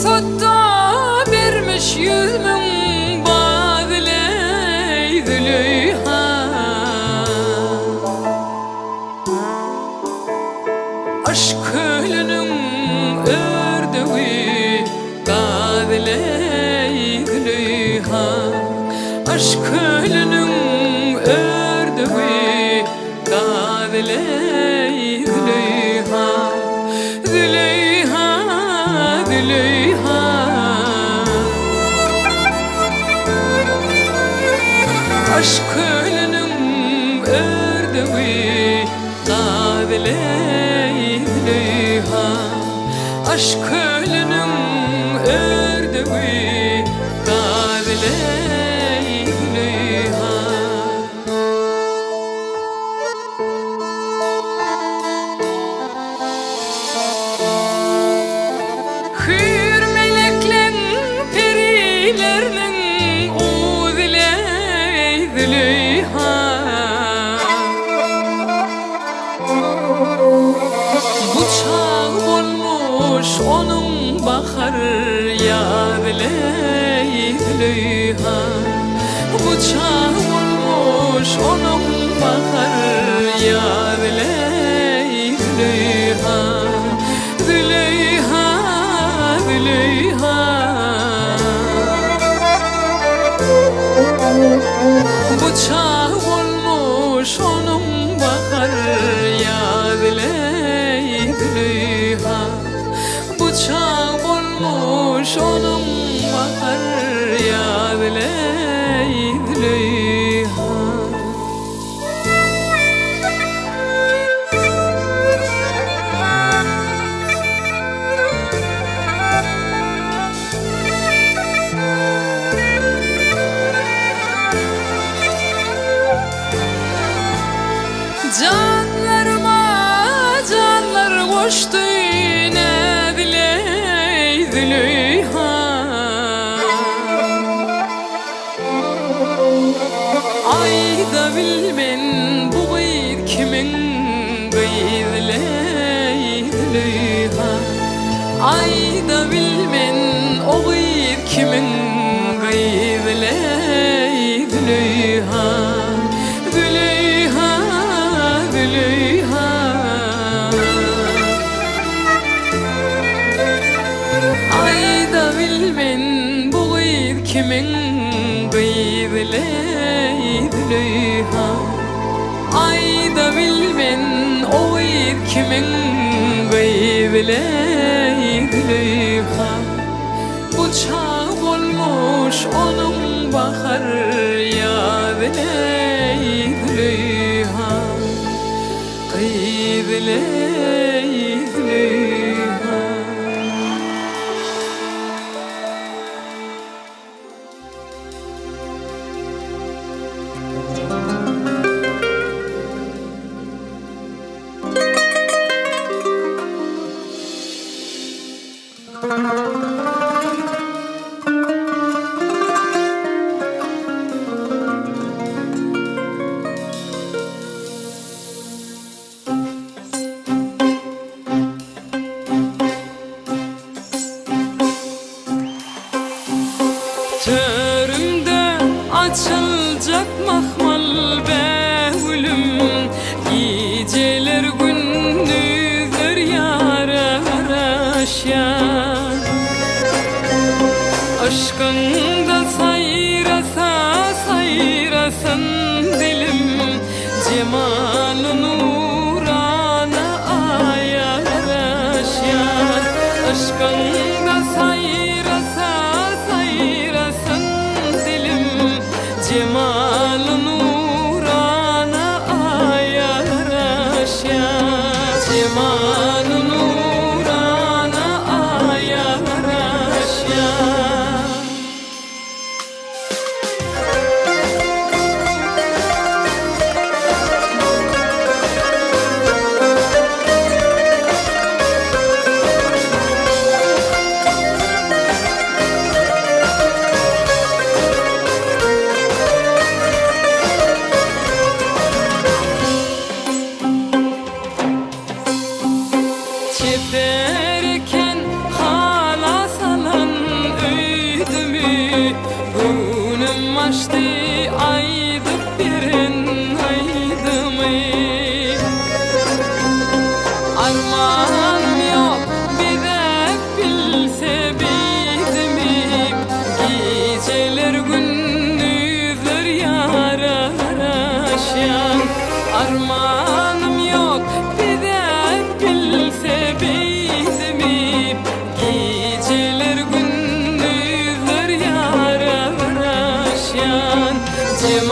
Sodda vermiş 100.000 badiley Züleyha. Aşk ölünün ördeği gadiley Züleyha. Aşk ölünün ördeği gadiley Züleyha. Züleyha, Züleyha. Aşk ölünün ördeği gadiley Züleyha. Aşk ölünün ördeği gadiley Züleyha. Hür meleklerin perilerinin uziley Züleyha. Bıçak olmuş onun bakar yadiley Züleyha. Bıçak olmuş onun bakar yadiley Züleyha. Züleyha, Züleyha. Bıçak olmuş onun bakar yadiley Züleyha. Bıçak olmuş onun bakar yadiley Züleyha. Canlarıma canlar koştu ne biley Züleyha. Ayda bilmen bu gıyr kimin gıyriley Züleyha. Ayda bilmen o gıyr kimin gıyriley Züleyha. Züleyha, Züleyha. Ayda bilmen bu gıyr kimin gıyriley Züleyha. Ayda bilmen o gıyr kimin gıyriley Züleyha. Bıçak olmuş onun bakar yadiley Züleyha. Gıyriley Züleyha. Törümde açılacak mahmal behulüm. Geceler gündüzler yara aşyan. Aşkında sayrasa sayrasın dilim. Cemal nurana ayar aşyan. Aşkında sayrasa sayrasın dilim. Cemal nurana ayar aşyan. Cemal nurana ayar aşyan.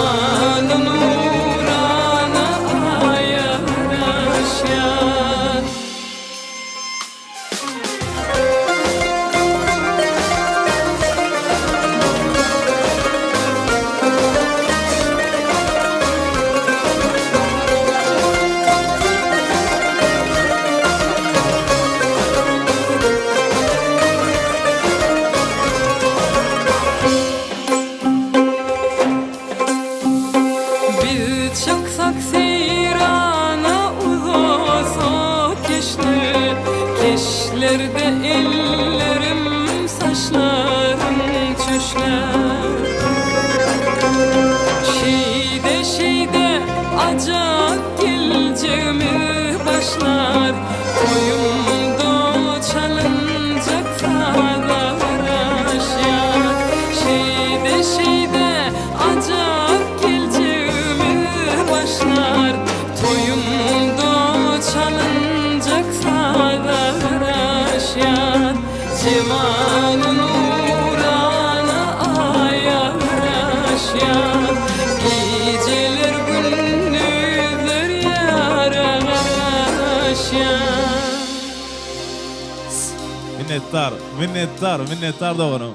cemal nurana ayaraşyan. Çıksak seyrana uzasa keşler, keşlerde ellerim saçlarım çöşler. Şeyde acak geleceğimi başlar, koyumda çalınacak sararaş ya. Şeyde acak başlar, toyumda çalınacak sararaş yar. Cemal nurana ayaraş yar. Geceler gündüzler yaraş yar. Minnettar doğru.